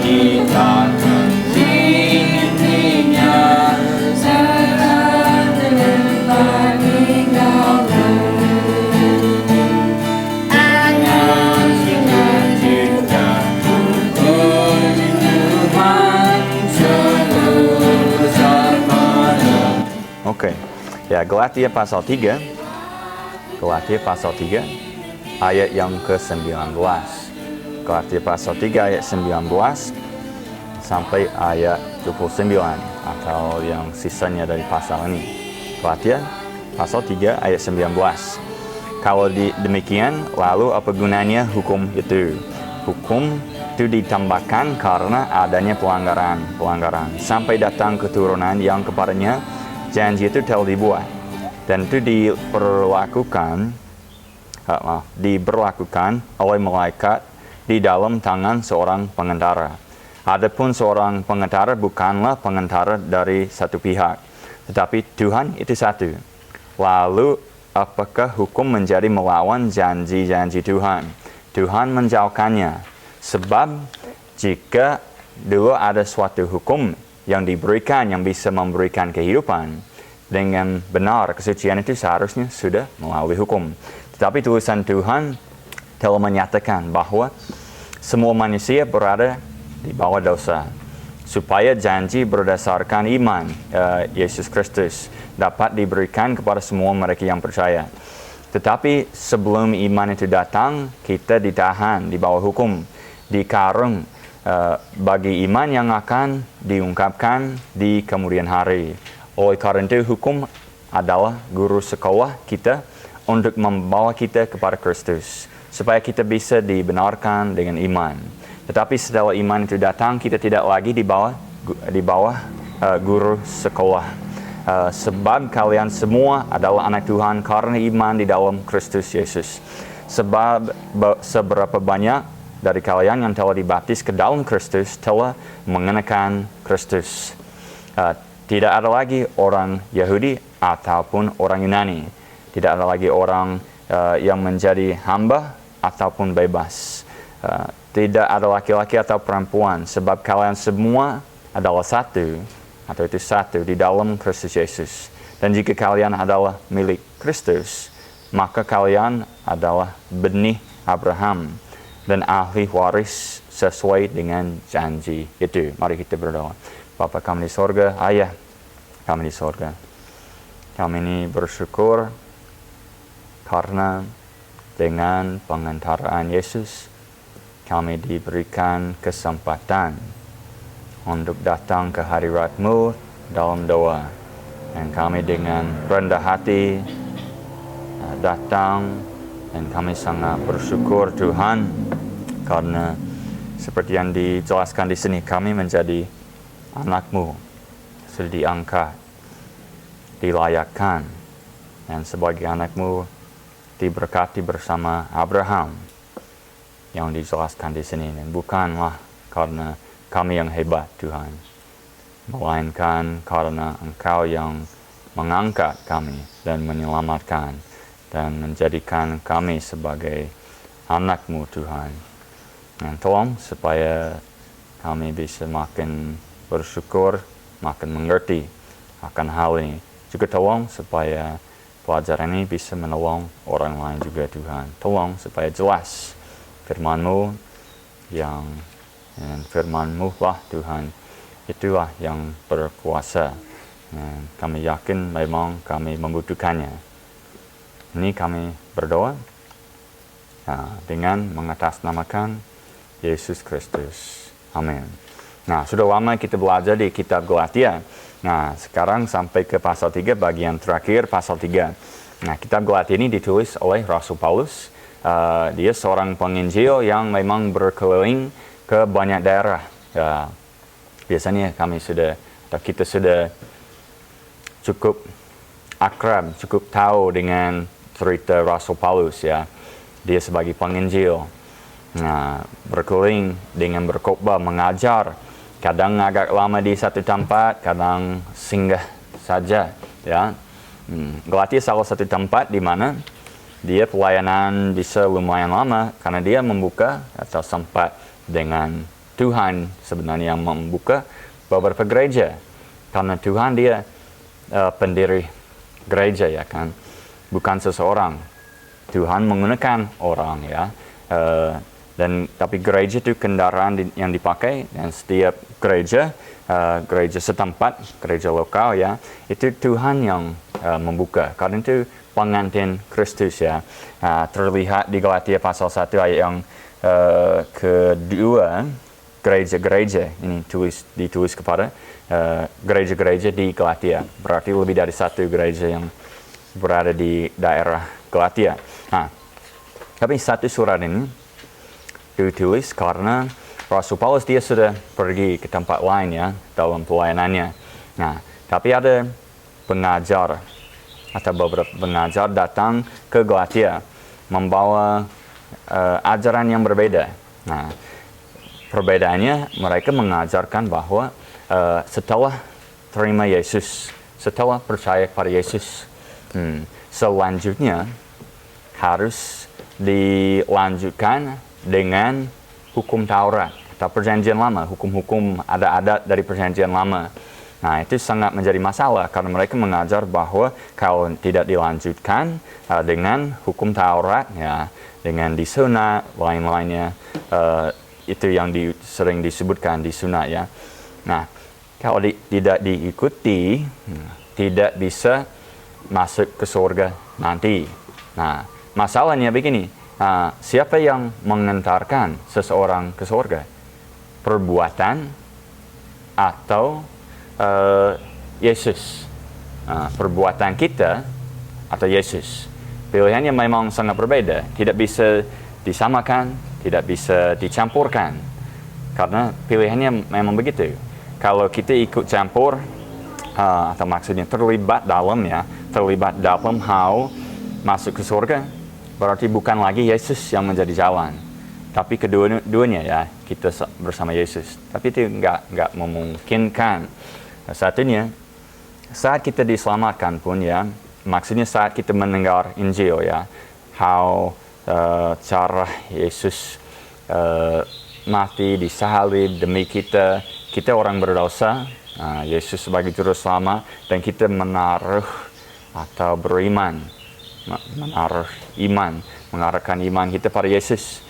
kita mencintinya, serta meninggalkan. Dengan cita-cita untuk Tuhan seluruh zamana. Oke, ya Galatia pasal 3. Galatia pasal 3 ayat yang ke-19. Galatia pasal 3 ayat 19 sampai ayat 29 atau yang sisanya dari pasal ini. Galatia pasal 3 ayat 19. Kalau demikian, lalu apa gunanya hukum itu? Hukum itu ditambahkan karena adanya pelanggaran sampai datang keturunan yang kepadanya janji itu telah dibuat, dan itu diberlakukan oleh malaikat di dalam tangan seorang pengendara. Adapun seorang pengendara bukanlah pengendara dari satu pihak, tetapi Tuhan itu satu. Lalu apakah hukum menjadi melawan janji-janji Tuhan? Tuhan menjauhkannya. Sebab jika dulu ada suatu hukum yang diberikan yang bisa memberikan kehidupan dengan benar, kesucian itu seharusnya sudah melalui hukum. Tetapi tulisan Tuhan telah menyatakan bahwa semua manusia berada di bawah dosa, supaya janji berdasarkan iman Yesus Kristus dapat diberikan kepada semua mereka yang percaya. Tetapi sebelum iman itu datang, kita ditahan di bawah hukum, dikarung bagi iman yang akan diungkapkan di kemudian hari. Oleh karena itu, hukum adalah guru sekolah kita untuk membawa kita kepada Kristus, supaya kita bisa dibenarkan dengan iman. Tetapi setelah iman itu datang, kita tidak lagi di bawah guru sekolah. Sebab kalian semua adalah anak Tuhan karena iman di dalam Kristus Yesus. Sebab seberapa banyak dari kalian yang telah dibaptis ke dalam Kristus telah mengenakan Kristus. Tidak ada lagi orang Yahudi ataupun orang Yunani. Tidak ada lagi orang yang menjadi hamba ataupun bebas. Tidak ada laki-laki atau perempuan, sebab kalian semua adalah satu, atau itu satu di dalam Kristus Yesus. Dan jika kalian adalah milik Kristus, maka kalian adalah benih Abraham dan ahli waris sesuai dengan janji itu. Mari kita berdoa. Bapa kami di sorga, Ayah kami di sorga, kami ini bersyukur karena dengan pengantaraan Yesus kami diberikan kesempatan untuk datang ke hadirat-Mu dalam doa. Dan kami dengan rendah hati datang, dan kami sangat bersyukur Tuhan, karena seperti yang dijelaskan di sini, kami menjadi anak-Mu, sudah diangkat, dilayakkan, dan sebagai anak-Mu diberkati bersama Abraham yang dijelaskan di sini. Dan bukanlah karena kami yang hebat Tuhan, melainkan karena Engkau yang mengangkat kami dan menyelamatkan dan menjadikan kami sebagai anak-Mu Tuhan. Dan tolong supaya kami bisa makin bersyukur, makin mengerti akan hal ini. Juga tolong supaya pelajaran ini bisa menolong orang lain juga Tuhan. Tolong supaya jelas firman-Mu yang firman-Mu lah Tuhan, itulah yang berkuasa. Dan kami yakin memang kami membutuhkannya. Ini kami berdoa dengan mengatasnamakan Yesus Kristus. Amin. Nah, sudah lama kita belajar di kitab Galatia. Nah, sekarang sampai ke pasal 3, bagian terakhir pasal 3. Nah, kitab Galatia ini ditulis oleh Rasul Paulus. Dia seorang penginjil yang memang berkeliling ke banyak daerah. Biasanya kita sudah cukup akrab, cukup tahu dengan cerita Rasul Paulus ya. Dia sebagai penginjil. Nah, berkeliling dengan berkhotbah, mengajar. Kadang agak lama di satu tempat, kadang singgah saja ya. Galatia salah satu tempat di mana dia pelayanan bisa lumayan lama karena dia membuka atau sempat dengan Tuhan sebenarnya yang membuka beberapa gereja. Karena Tuhan dia pendiri gereja ya kan, bukan seseorang. Tuhan menggunakan orang ya. Tapi gereja itu kendaraan yang dipakai, dan setiap gereja, gereja setempat, gereja lokal ya, itu Tuhan yang membuka. Karena itu pengantin Kristus ya. Terlihat di Galatia pasal 1 ayat yang kedua, gereja-gereja ini ditulis kepada gereja-gereja di Galatia. Berarti lebih dari satu gereja yang berada di daerah Galatia. Tapi satu surat ini ditulis karena Rasul Paulus dia sudah pergi ke tempat lain ya dalam pelayanannya. Tapi ada pengajar atau beberapa pengajar datang ke Galatia membawa ajaran yang berbeda. Perbedaannya mereka mengajarkan bahwa setelah terima Yesus, setelah percaya kepada Yesus, selanjutnya harus dilanjutkan dengan hukum Taurat atau perjanjian lama, hukum-hukum adat-adat dari perjanjian lama. Itu sangat menjadi masalah karena mereka mengajar bahwa kalau tidak dilanjutkan dengan hukum Taurat ya, dengan disunat lain-lainnya, itu yang sering disebutkan disunat ya. Kalau tidak diikuti, tidak bisa masuk ke surga nanti. Masalahnya begini, siapa yang mengantarkan seseorang ke surga? Perbuatan atau Yesus? Perbuatan kita atau Yesus? Pilihannya memang sangat berbeda. Tidak bisa disamakan, tidak bisa dicampurkan. Karena pilihannya memang begitu. Kalau kita ikut campur, atau maksudnya terlibat dalam hal masuk ke surga, berarti bukan lagi Yesus yang menjadi jalan, tapi kedua-duanya ya, kita bersama Yesus. Tapi itu nggak memungkinkan. Satunya, saat kita diselamatkan pun ya, maksudnya saat kita mendengar Injil ya, cara Yesus mati disalib demi kita orang berdosa, Yesus sebagai juru selamat, dan kita menaruh atau beriman, mengarahkan iman kita pada Yesus.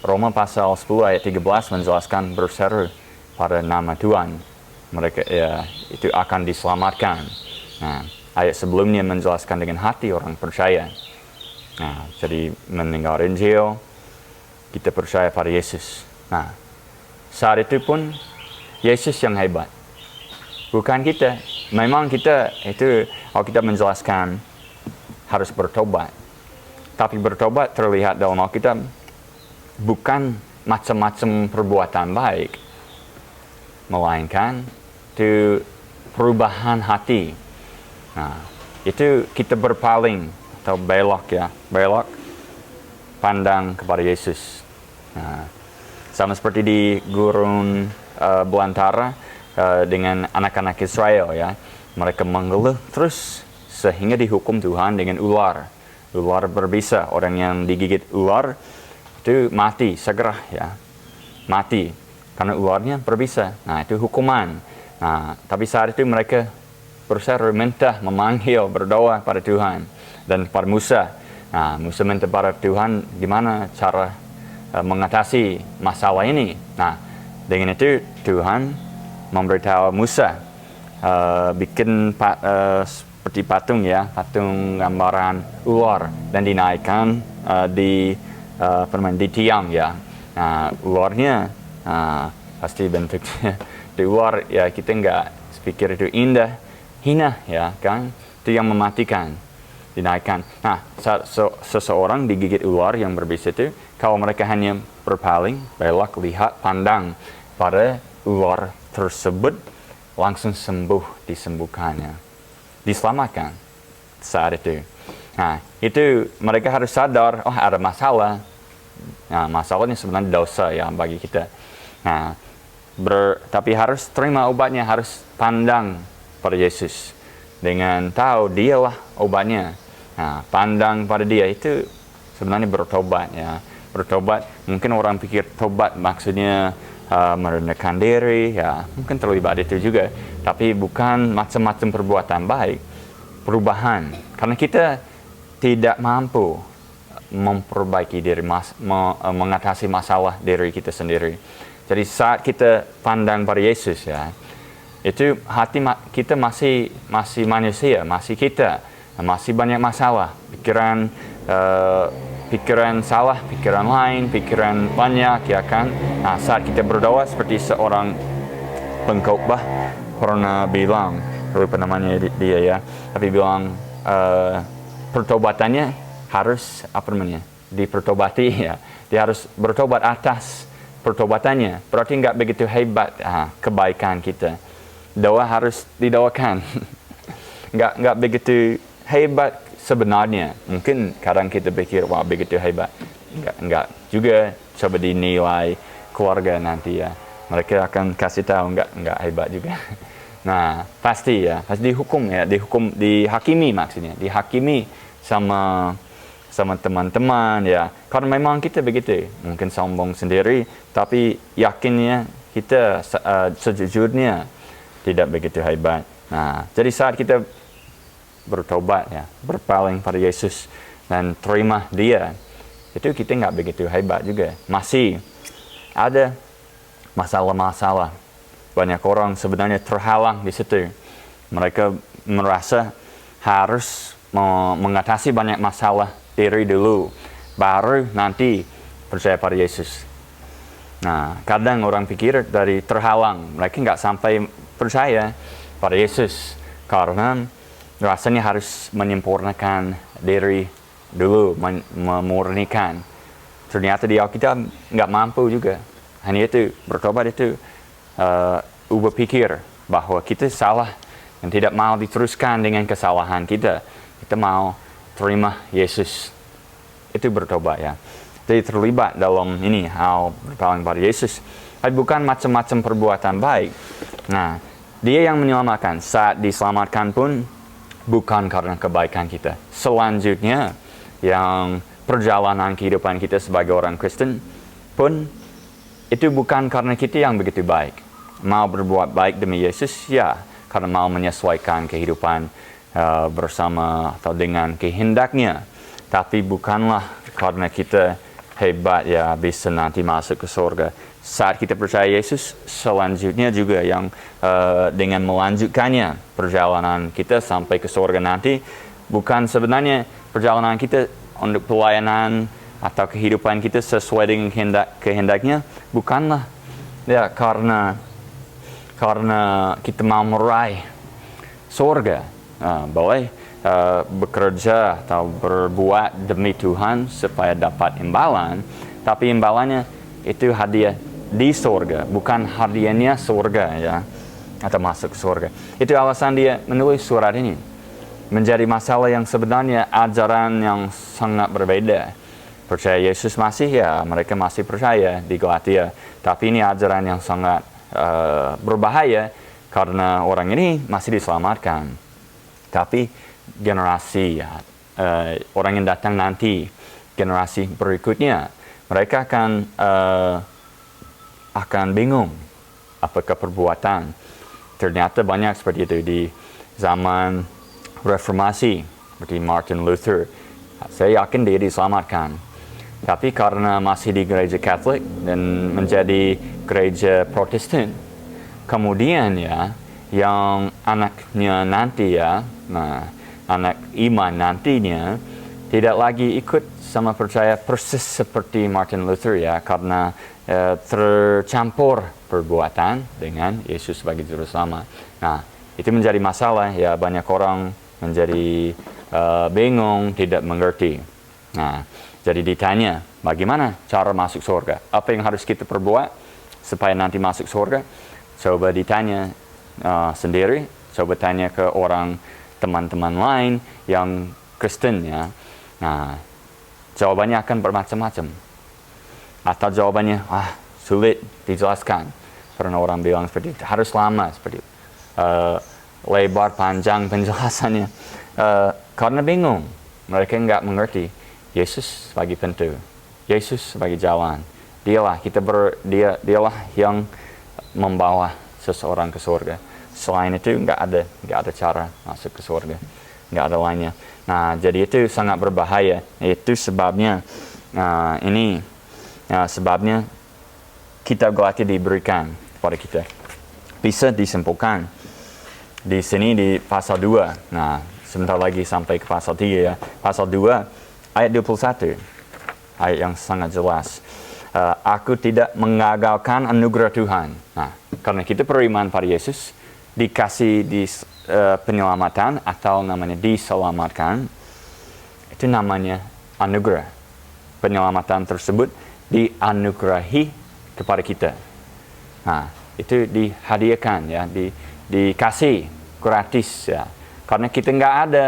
Roma pasal 10 ayat 13 menjelaskan berseru pada nama Tuhan, mereka ya itu akan diselamatkan. Ayat sebelumnya menjelaskan dengan hati orang percaya. Jadi mendengar Injil, kita percaya pada Yesus. Saat itu pun Yesus yang hebat, bukan kita. Memang kita itu, kalau kita menjelaskan harus bertobat. Tapi bertobat terlihat dalam Alkitab bukan macam-macam perbuatan baik, melainkan itu perubahan hati. Itu kita berpaling atau belok pandang kepada Yesus. Sama seperti di gurun belantara dengan anak-anak Israel ya, mereka mengeluh terus sehingga dihukum Tuhan dengan ular berbisa. Orang yang digigit ular itu mati segera ya, mati karena ularnya berbisa. Itu hukuman. Tapi saat itu mereka berseru, minta, memanggil, berdoa pada Tuhan dan pada Musa. Musa minta pada Tuhan gimana cara mengatasi masalah ini. Dengan itu Tuhan memberitahu Musa bikin seperti patung ya, patung gambaran ular, dan dinaikkan di tiang ya. Ularnya pasti bentuknya di ular ya, kita nggak pikir itu indah, hina ya kan, itu yang mematikan, dinaikkan. Seseorang digigit ular yang berbisa itu, kalau mereka hanya berpaling, belok, lihat, pandang pada ular tersebut, langsung sembuh, disembuhkannya, diselamatkan saat itu. Itu mereka harus sadar, ada masalah. Masalahnya sebenarnya dosa ya bagi kita. Tapi harus terima obatnya, harus pandang pada Yesus dengan tahu dialah obatnya. Pandang pada dia, itu sebenarnya bertobat ya. Bertobat, mungkin orang pikir tobat maksudnya merendahkan diri, ya mungkin terlibat itu juga, tapi bukan macam-macam perbuatan baik, perubahan. Karena kita tidak mampu memperbaiki diri, mengatasi masalah diri kita sendiri. Jadi saat kita pandang pada Yesus, ya, itu hati kita masih manusia, masih kita, masih banyak masalah, pikiran salah, pikiran lain, pikiran banyak, ya kan. Nah, saat kita berdoa seperti seorang pengkhotbah pernah bilang, lupa namanya dia ya, tapi bilang pertobatannya harus dipertobati, ya. Dia harus bertobat atas pertobatannya. Berarti nggak begitu hebat kebaikan kita. Doa harus didoakan. nggak begitu hebat sebenarnya. Mungkin kadang kita pikir, wah begitu hebat. Enggak juga. Coba dinilai keluarga nanti, ya. Mereka akan kasih tahu enggak hebat juga. Nah, pasti dihukum, ya. Dihakimi maksudnya. Dihakimi sama teman-teman, ya. Karena memang kita begitu. Mungkin sombong sendiri, tapi yakinnya kita sejujurnya tidak begitu hebat. Nah, jadi saat kita bertobat, ya, berpaling pada Yesus dan terima Dia, itu kita nggak begitu hebat juga. Masih ada masalah-masalah. Banyak orang sebenarnya terhalang di situ. Mereka merasa harus mengatasi banyak masalah diri dulu, baru nanti percaya pada Yesus. Nah, kadang orang pikir dari terhalang, mereka nggak sampai percaya pada Yesus karena rasanya harus menyempurnakan diri dulu, memurnikan. Ternyata di Alkitab nggak mampu juga. Hanya itu, bertobat itu ubah pikir bahwa kita salah dan tidak mau diteruskan dengan kesalahan kita. Kita mau terima Yesus. Itu bertobat, ya. Jadi terlibat dalam ini, hal berpaling pada Yesus. Tapi bukan macam-macam perbuatan baik. Nah, Dia yang menyelamatkan. Saat diselamatkan pun bukan karena kebaikan kita. Selanjutnya, yang perjalanan kehidupan kita sebagai orang Kristen pun itu bukan karena kita yang begitu baik. Mau berbuat baik demi Yesus, ya, karena mau menyesuaikan kehidupan bersama atau dengan kehendaknya. Tapi bukanlah karena kita hebat, ya, bisa nanti masuk ke surga. Saat kita percaya Yesus, selanjutnya juga yang dengan melanjutkannya perjalanan kita sampai ke surga nanti, bukan sebenarnya perjalanan kita untuk pelayanan atau kehidupan kita sesuai dengan kehendaknya, bukanlah, ya, karena kita mau meraih surga. Boleh bekerja atau berbuat demi Tuhan supaya dapat imbalan, tapi imbalannya itu hadiah di surga, bukan hadiahnya surga, ya, atau masuk surga. Itu alasan dia menulis surat ini. Menjadi masalah yang sebenarnya ajaran yang sangat berbeda. Percaya Yesus masih, ya, mereka masih percaya di Galatia. Tapi ini ajaran yang sangat berbahaya karena orang ini masih diselamatkan. Tapi generasi, ya, orang yang datang nanti, generasi berikutnya, mereka akan bingung apakah perbuatan. Ternyata banyak seperti itu di zaman Reformasi, seperti Martin Luther. Saya yakin dia diselamatkan. Tapi karena masih di gereja Katolik dan menjadi gereja Protestan, kemudian, ya, yang anaknya nanti, ya, nah, anak iman nantinya tidak lagi ikut sama percaya persis seperti Martin Luther, ya, karena tercampur perbuatan dengan Yesus sebagai juru selamat. Nah, itu menjadi masalah, ya, banyak orang menjadi bingung, tidak mengerti. Nah, jadi ditanya, bagaimana cara masuk surga? Apa yang harus kita perbuat supaya nanti masuk surga? Coba ditanya sendiri, coba tanya ke orang teman-teman lain yang Kristen, ya. Nah, jawabannya akan bermacam-macam. Atau jawabannya, sulit dijelaskan. Karena orang bilang seperti itu, harus lama, seperti itu. Lebar, panjang penjelasannya. Karena bingung. Mereka nggak mengerti Yesus sebagai pintu, Yesus sebagai jalan, dialah yang membawa seseorang ke surga. Selain itu nggak ada cara masuk ke surga, nggak ada lainnya. Nah, jadi itu sangat berbahaya. Itu sebabnya sebabnya kitab Galatia diberikan kepada kita. Bisa disimpulkan di sini di pasal 2. Nah, sebentar lagi sampai ke pasal 3 ya. Pasal 2 ayat 21. Ayat yang sangat jelas. Aku tidak mengagalkan anugerah Tuhan. Nah, karena kita beriman pada Yesus, dikasih penyelamatan atau namanya diselamatkan, itu namanya anugerah. Penyelamatan tersebut dianugerahi kepada kita. Nah, itu dihadiahkan ya, dikasih gratis ya. Karena kita nggak ada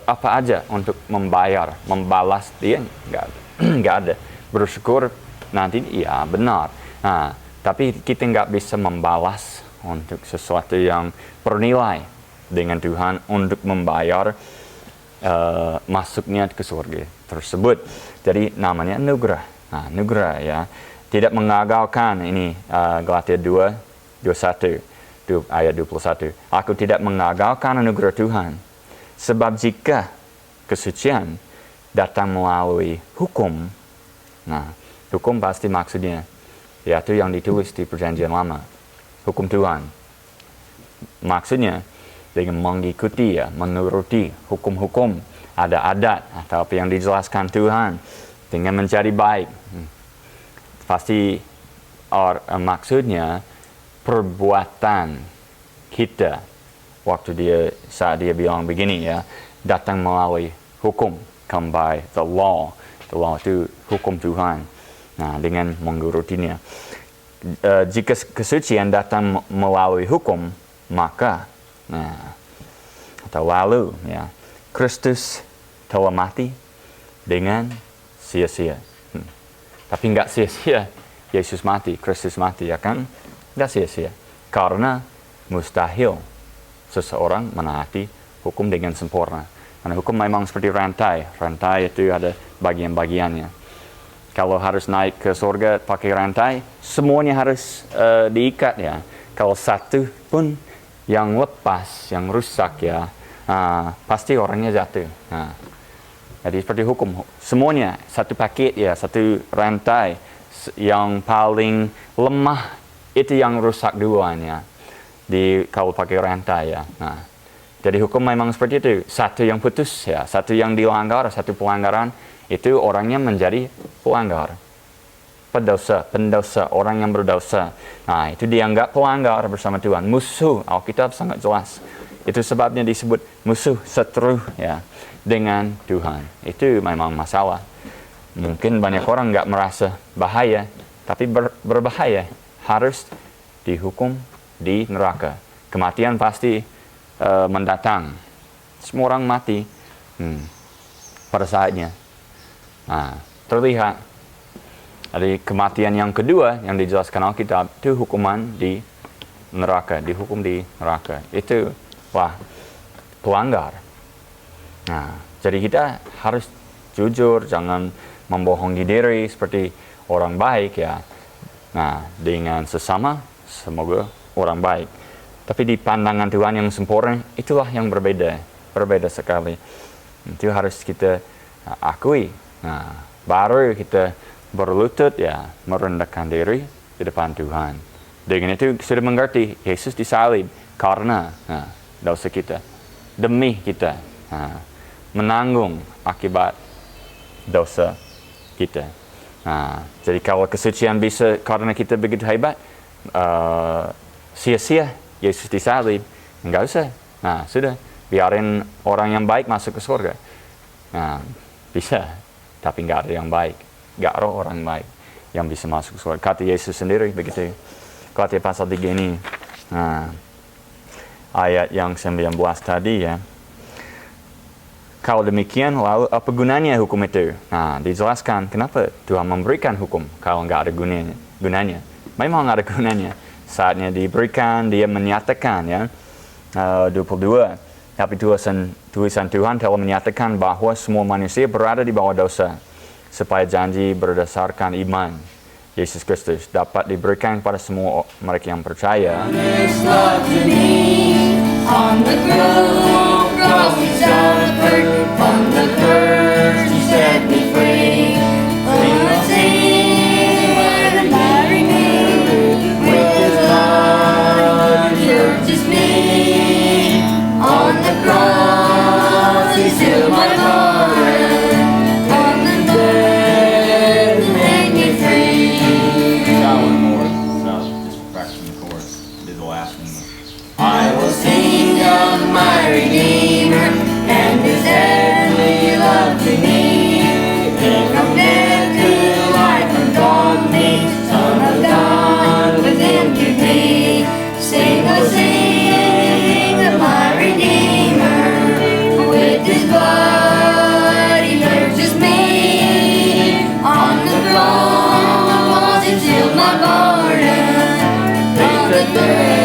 apa aja untuk membalas dia, nggak ada. Bersyukur nanti ya benar. Nah, tapi kita nggak bisa membalas untuk sesuatu yang bernilai dengan Tuhan untuk membayar masuknya ke surga tersebut. Jadi namanya anugerah. Nah, anugerah ya. Tidak mengagalkan ini Galatia 2:21 ayat 21. Aku tidak mengagalkan anugerah Tuhan. Sebab jika kesucian datang melalui hukum, nah, hukum pasti maksudnya yaitu yang ditulis di Perjanjian Lama. Hukum Tuhan. Maksudnya dengan mengikuti ya, menuruti hukum-hukum, ada adat atau apa yang dijelaskan Tuhan dengan menjadi baik. Pasti maksudnya perbuatan kita saat dia bilang begini ya, datang melalui hukum, come by the law. The law itu hukum Tuhan. Nah, dengan mengurutinya. Jika kesucian datang melalui hukum, maka atau lalu ya, Kristus telah mati dengan sia-sia. Tapi nggak sia-sia Yesus mati, Kristus mati, ya kan? Nggak sia-sia. Karena mustahil seseorang menaati hukum dengan sempurna. Karena hukum memang seperti rantai. Rantai itu ada bagian-bagiannya. Kalau harus naik ke surga pakai rantai, semuanya harus diikat ya. Kalau satu pun yang lepas, yang rusak ya, pasti orangnya jatuh. Nah, jadi seperti hukum, semuanya satu paket ya, satu rantai. Yang paling lemah itu yang rusak duluan ya. Kalau pakai rantai ya. Nah, jadi hukum memang seperti itu. Satu yang putus ya, satu yang dilanggar, satu pelanggaran, itu orangnya menjadi pelanggar. Pendosa, orang yang berdosa. Nah, itu dianggap pelanggar bersama Tuhan. Musuh, Alkitab sangat jelas. Itu sebabnya disebut musuh, seteru ya, dengan Tuhan. Itu memang masalah. Mungkin banyak orang nggak merasa bahaya, tapi berbahaya. Harus dihukum di neraka. Kematian pasti mendatang. Semua orang mati pada saatnya. Nah, terlihat. Jadi kematian yang kedua yang dijelaskan Alkitab itu hukuman di neraka, dihukum di neraka. Itu pelanggar. Nah, jadi kita harus jujur, jangan membohongi diri seperti orang baik ya. Nah, dengan sesama semoga orang baik. Tapi di pandangan Tuhan yang sempurna, itulah yang berbeda sekali. Itu harus kita akui. Nah, baru kita berlutut ya, merendahkan diri di depan Tuhan. Dengan itu sudah mengerti Yesus disalib karena dosa kita, demi kita, menanggung akibat dosa kita. Jadi kalau kesucian bisa karena kita begitu hebat, sia-sia Yesus disalib, enggak usah. Nah, sudah, biarin orang yang baik masuk ke surga. Nah, bisa, tapi enggak ada yang baik. Enggak ada orang baik yang bisa masuk ke surga. Kata Yesus sendiri begitu. Galatia pasal 3 ini. Nah, ayat yang 19 tadi ya. Kalau demikian, lalu apa gunanya hukum itu? Nah, dijelaskan kenapa Tuhan memberikan hukum kalau enggak ada gunanya. Memang enggak ada gunanya. Saatnya diberikan, dia menyatakan ya, 22. Tapi tulisan Tuhan telah menyatakan bahwa semua manusia berada di bawah dosa, supaya janji berdasarkan iman Yesus Kristus dapat diberikan kepada semua mereka yang percaya. His love to me. On the cross he suffered, on the curse he set me free. From the sin and miry me, with his blood he purchased me. On the cross he sealed my pardon, on the dead he made me free. Now one more. Just a fraction of the chorus. Do the last one. I will sing of my Redeemer and His heavenly love to me. He from death to life unborn me, Son of God within to be. Sing, oh sing of my Redeemer, with His blood He purchased me. On the cross He sealed my pardon, on the third